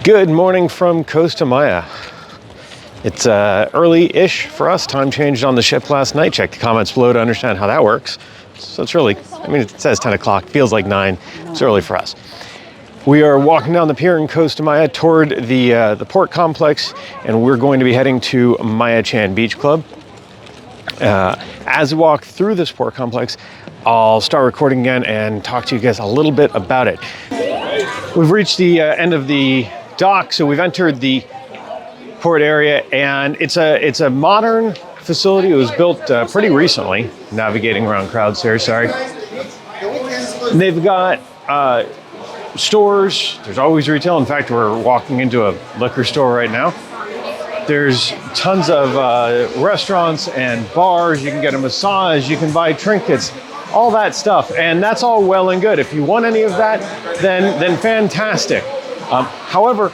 Good morning from Costa Maya. It's early-ish for us. Time changed on the ship last night. Check the comments below to understand how that works. So it's really, it says 10 o'clock, feels like 9. It's early for us. We are walking down the pier in Costa Maya toward the port complex, and we're going to be heading to Maya Chan Beach Club. As we walk through this port complex, I'll start recording again and talk to you guys a little bit about it. We've reached the end of the dock, so we've entered the port area, and it's a modern facility. It was built pretty recently. Navigating around crowds here, sorry. They've got stores. There's always retail. In fact, we're walking into a liquor store right now. There's tons of restaurants and bars. You can get a massage. You can buy trinkets, all that stuff, and that's all well and good. If you want any of that, then fantastic. However,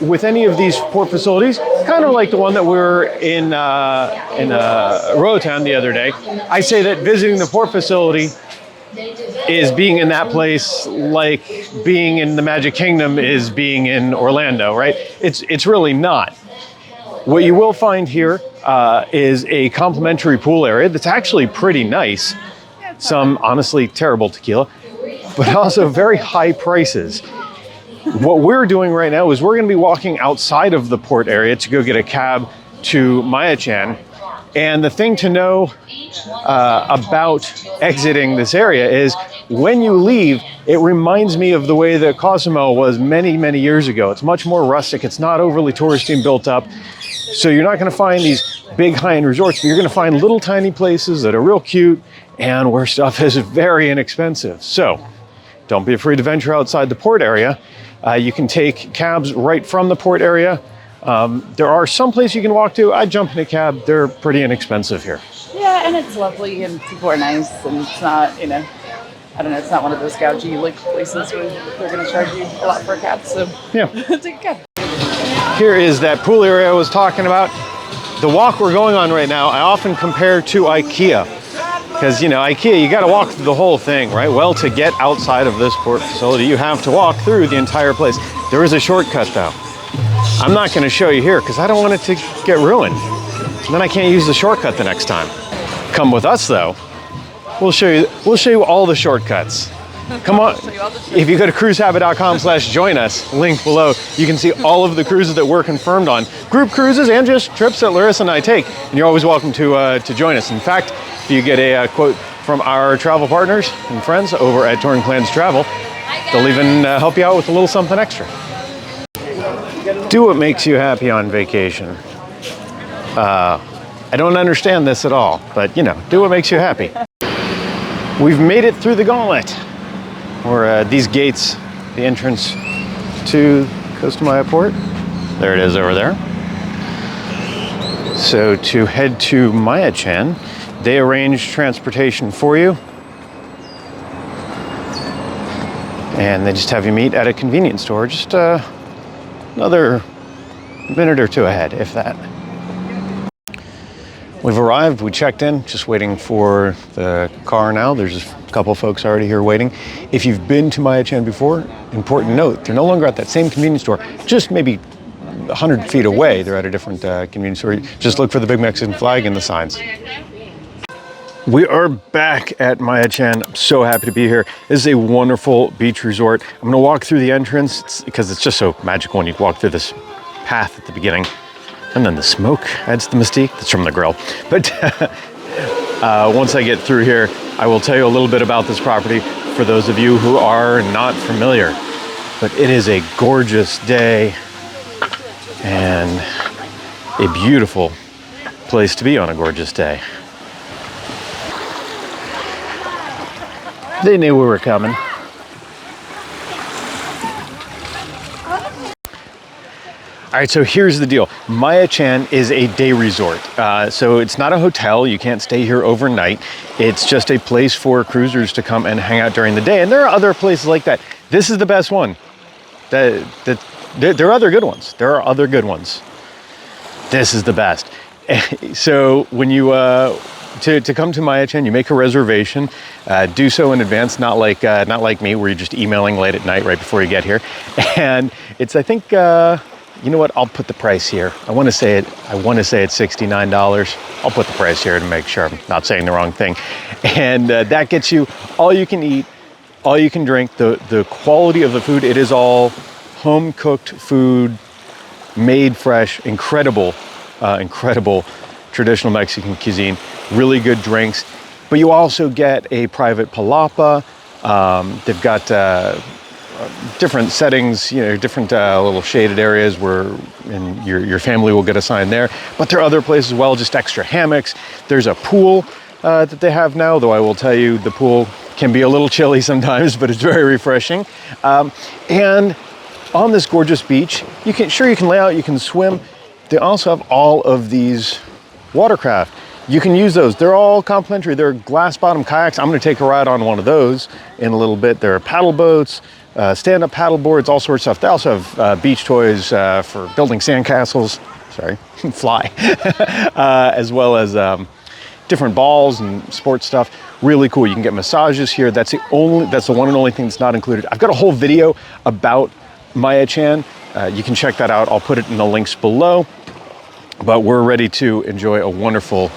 with any of these port facilities, kind of like the one that we were in Roatan the other day, I say that visiting the port facility is being in that place like being in the Magic Kingdom is being in Orlando, right? It's really not. What you will find here is a complimentary pool area that's actually pretty nice. Some honestly terrible tequila, but also very high prices. What we're doing right now is we're going to be walking outside of the port area to go get a cab to Maya Chan. And the thing to know about exiting this area is when you leave, it reminds me of the way that Costa Maya was many, many years ago. It's much more rustic. It's not overly touristy and built up. So you're not going to find these big high-end resorts, but you're going to find little tiny places that are real cute and where stuff is very inexpensive. So don't be afraid to venture outside the port area. You can take cabs right from the port area. There are some places you can walk to. I jump in a cab. They're pretty inexpensive here. Yeah, and it's lovely and people are nice, and it's not, I don't know, it's not one of those gougy like places where they're going to charge you a lot for a cab. So yeah, take a cab. Here is that pool area I was talking about. The walk we're going on right now, I often compare to IKEA. Because, IKEA, you got to walk through the whole thing, right? Well, to get outside of this port facility, you have to walk through the entire place. There is a shortcut, though. I'm not going to show you here because I don't want it to get ruined. And then I can't use the shortcut the next time. Come with us, though. We'll show you all the shortcuts. Come on. If you go to cruisehabit.com/join us, link below, you can see all of the cruises that we're confirmed on. Group cruises and just trips that Larissa and I take. And you're always welcome to join us. In fact, if you get a quote from our travel partners and friends over at Torn Plans Travel, they'll even help you out with a little something extra. Do what makes you happy on vacation. I don't understand this at all, but do what makes you happy. We've made it through the gauntlet. Or these gates, the entrance to Costa Maya Port. There it is over there. So to head to Maya Chan, they arrange transportation for you. And they just have you meet at a convenience store, just another minute or two ahead, if that. We've arrived, we checked in, just waiting for the car now. There's a couple folks already here waiting. If you've been to Maya Chan before, important note, they're no longer at that same convenience store, just maybe 100 feet away. They're at a different convenience store. Just look for the big Mexican flag and the signs. We are back at Maya Chan. I'm so happy to be here. This is a wonderful beach resort. I'm gonna walk through the entrance because it's just so magical when you walk through this path at the beginning. And then the smoke adds the mystique. That's from the grill. But once I get through here, I will tell you a little bit about this property for those of you who are not familiar. But it is a gorgeous day and a beautiful place to be on a gorgeous day. They knew we were coming. All right, so here's the deal. Maya Chan is a day resort. So it's not a hotel. You can't stay here overnight. It's just a place for cruisers to come and hang out during the day. And there are other places like that. This is the best one. There are other good ones. There are other good ones. This is the best. So when you to come to Maya Chen, you make a reservation. Do so in advance, not like me, where you're just emailing late at night right before you get here. And it's, I think, you know what? I'll put the price here. I want to say it's $69. I'll put the price here to make sure I'm not saying the wrong thing. And that gets you all you can eat, all you can drink. The quality of the food, it is all home cooked food, made fresh, incredible traditional Mexican cuisine, really good drinks. But you also get a private palapa. They've got different settings, you know, different little shaded areas where your family will get assigned there. But there are other places as well, just extra hammocks. There's a pool that they have now, though I will tell you the pool can be a little chilly sometimes, but it's very refreshing. And on this gorgeous beach, you can lay out, you can swim. They also have all of these watercraft. You can use those. They're all complimentary. They're glass bottom kayaks. I'm going to take a ride on one of those in a little bit. There are paddle boats, stand-up paddle boards, all sorts of stuff. They also have beach toys for building sandcastles. Sorry, fly. As well as different balls and sports stuff. Really cool. You can get massages here. That's the one and only thing that's not included. I've got a whole video about Maya Chen. You can check that out. I'll put it in the links below. But we're ready to enjoy a wonderful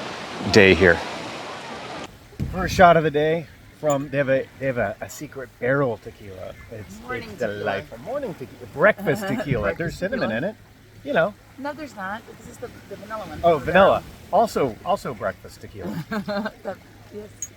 day here. First shot of the day they have a secret barrel tequila. It's delightful. Morning tequila, breakfast tequila. There's cinnamon in it. You know. No, there's not. This is the vanilla one. Oh, vanilla. Also breakfast tequila. Yes.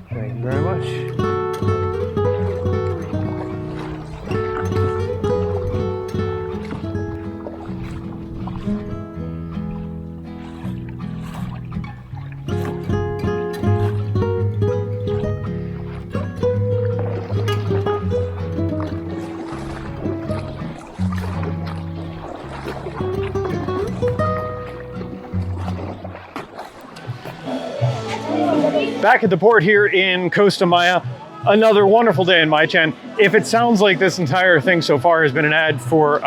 Thank you very much. Back at the port here in Costa Maya, another wonderful day in Maya Chen. If it sounds like this entire thing so far has been an ad for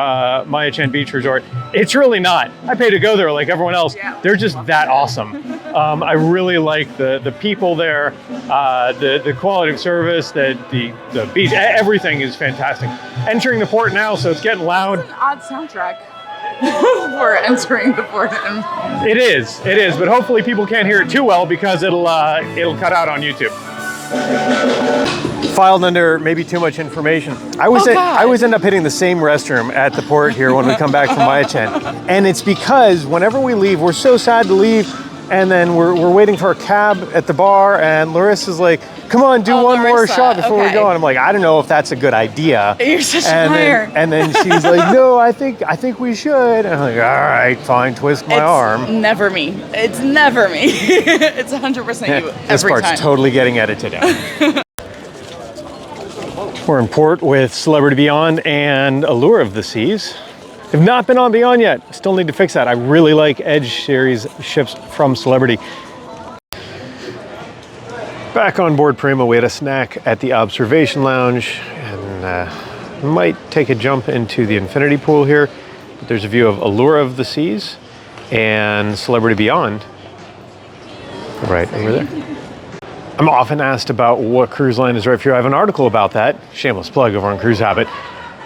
Maya Chen Beach Resort, it's really not. I pay to go there like everyone else. Yeah. They're just that awesome. I really like the people there, the quality of service, the beach, everything is fantastic. Entering the port now, so it's getting loud. It's an odd soundtrack. We're entering the port. It is, but hopefully people can't hear it too well because it'll cut out on YouTube. Filed under maybe too much information. I always end up hitting the same restroom at the port here when we come back from Maya Chen. And it's because whenever we leave, we're so sad to leave, and then we're waiting for a cab at the bar, and Larissa's like, come on, do one more shot before we go. And I'm like, I don't know if that's a good idea. You're such a liar. And then she's like, no, I think we should. And I'm like, all right, fine, twist my arm. It's never me. It's never me. It's 100% you This every part's time. totally getting edited out. We're in port with Celebrity Beyond and Allure of the Seas. Have not been on Beyond yet. Still need to fix that. I really like Edge series ships from Celebrity. Back on board Prima, we had a snack at the observation lounge and might take a jump into the infinity pool here. But there's a view of Allure of the Seas and Celebrity Beyond right over there. I'm often asked about what cruise line is right for you. I have an article about that, shameless plug over on Cruise Habit.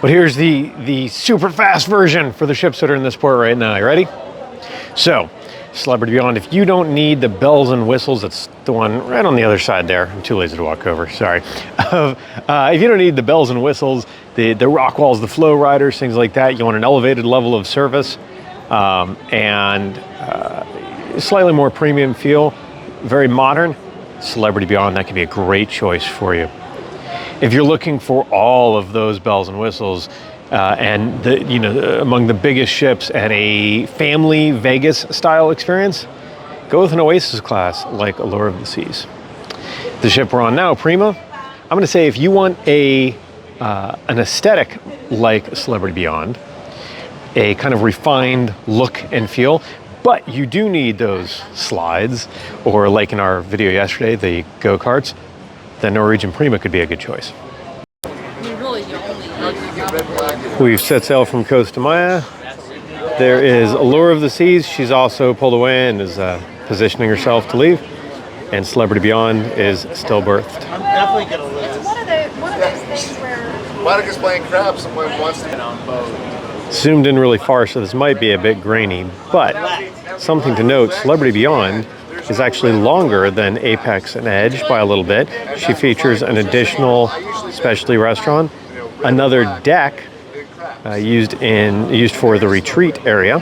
But here's the super fast version for the ships that are in this port right now. You ready? So, Celebrity Beyond, if you don't need the bells and whistles, that's the one right on the other side there. I'm too lazy to walk over, sorry. If you don't need the bells and whistles, the rock walls, the flow riders, things like that, you want an elevated level of service and slightly more premium feel, very modern, Celebrity Beyond, that could be a great choice for you. If you're looking for all of those bells and whistles, and among the biggest ships and a family Vegas style experience, go with an Oasis class like Allure of the Seas. The ship we're on now, Prima, I'm going to say if you want an aesthetic like Celebrity Beyond, a kind of refined look and feel, but you do need those slides, or like in our video yesterday, the go-karts, then Norwegian Prima could be a good choice. We've set sail from Costa Maya. There is Allure of the Seas. She's also pulled away and is positioning herself to leave. And Celebrity Beyond is still berthed. I'm definitely gonna lose. It's one of those things where Monica's playing crab. Someone wants to get on boat. Zoomed in really far, so this might be a bit grainy, but something to note, Celebrity Beyond is actually longer than Apex and Edge by a little bit. She features an additional specialty restaurant, another deck used for the retreat area.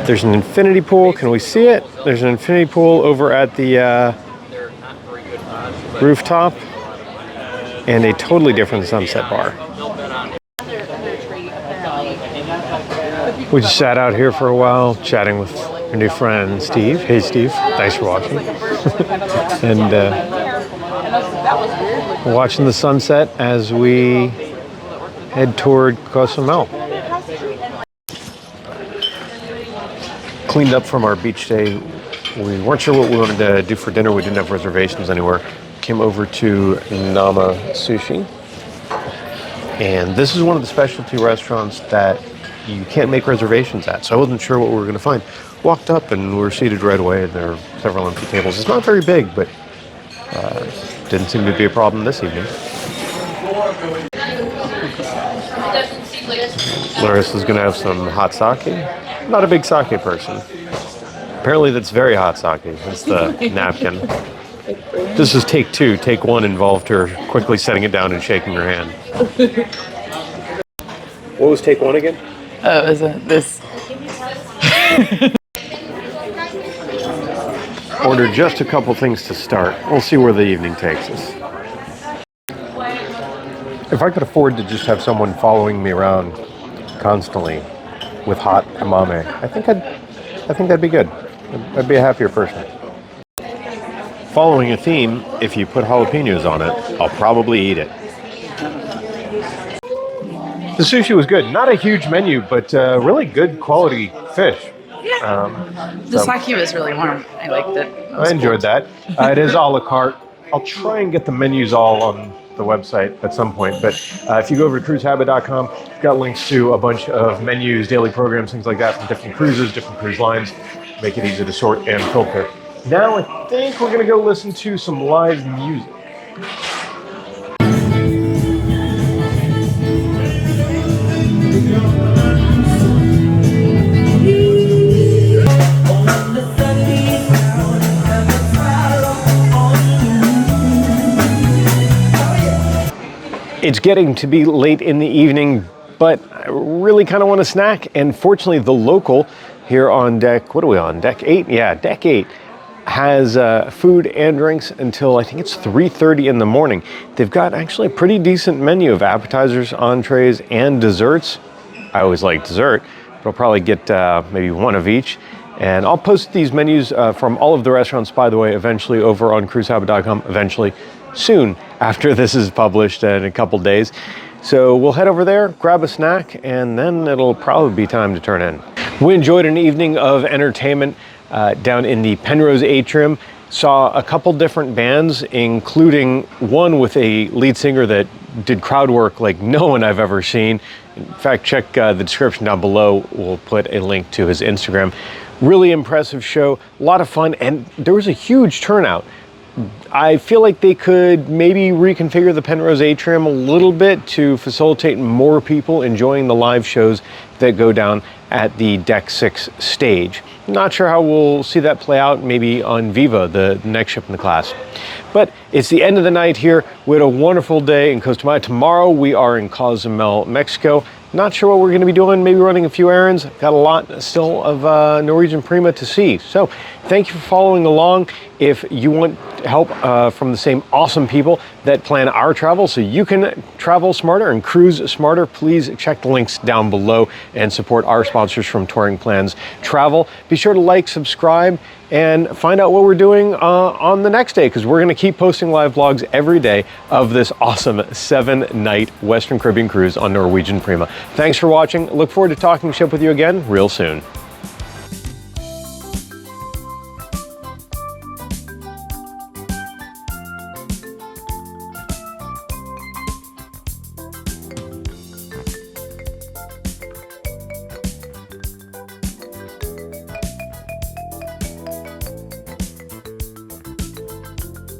There's an infinity pool. Can we see it? There's an infinity pool over at the rooftop, and a totally different sunset bar. We just sat out here for a while, chatting with our new friend Steve. Hey Steve, thanks for watching. And watching the sunset as we head toward Costa Maya. Cleaned up from our beach day. We weren't sure what we wanted to do for dinner. We didn't have reservations anywhere. Came over to Nama Sushi. And this is one of the specialty restaurants that you can't make reservations at. So I wasn't sure what we were going to find. Walked up and we were seated right away. And there are several empty tables. It's not very big, but didn't seem to be a problem this evening. Larissa's going to have some hot sake. Not a big sake person. Apparently that's very hot sake. That's the napkin. This is take two. Take one involved her quickly setting it down and shaking her hand. What was take one again? Oh, is it this? Ordered just a couple things to start. We'll see where the evening takes us. If I could afford to just have someone following me around constantly with hot umami, I think that'd be good. I'd be a happier person. Following a theme, if you put jalapenos on it, I'll probably eat it. The sushi was good. Not a huge menu, but really good quality fish. The sake was really warm. I liked it. I enjoyed that. It is a la carte. I'll try and get the menus all on the website at some point, but if you go over to cruisehabit.com, we've got links to a bunch of menus, daily programs, things like that from different cruises, different cruise lines. Make it easy to sort and filter. Now I think we're going to go listen to some live music. It's getting to be late in the evening, but I really kind of want a snack. And fortunately, the local here on deck, what are we on, deck 8? Yeah, deck 8 has food and drinks until I think it's 3:30 in the morning. They've got actually a pretty decent menu of appetizers, entrees, and desserts. I always like dessert, but I'll probably get maybe one of each. And I'll post these menus from all of the restaurants, by the way, eventually over on cruisehabit.com, eventually soon after this is published in a couple days. So we'll head over there, grab a snack, and then it'll probably be time to turn in. We enjoyed an evening of entertainment down in the Penrose Atrium. Saw a couple different bands, including one with a lead singer that did crowd work like no one I've ever seen. In fact, check the description down below. We'll put a link to his Instagram. Really impressive show, a lot of fun, and there was a huge turnout. I feel like they could maybe reconfigure the Penrose Atrium a little bit to facilitate more people enjoying the live shows that go down at the Deck 6 stage. Not sure how we'll see that play out, maybe on Viva, the next ship in the class. But it's the end of the night here. We had a wonderful day in Costa Maya. Tomorrow we are in Cozumel, Mexico. Not sure what we're going to be doing, maybe running a few errands. Got a lot still of Norwegian Prima to see. So thank you for following along. If you want help from the same awesome people that plan our travel so you can travel smarter and cruise smarter, please check the links down below and support our sponsors from Touring Plans Travel. Be sure to like, subscribe, and find out what we're doing on the next day, because we're going to keep posting live vlogs every day of this awesome 7-night Western Caribbean cruise on Norwegian Prima. Thanks for watching. Look forward to talking ship with you again real soon.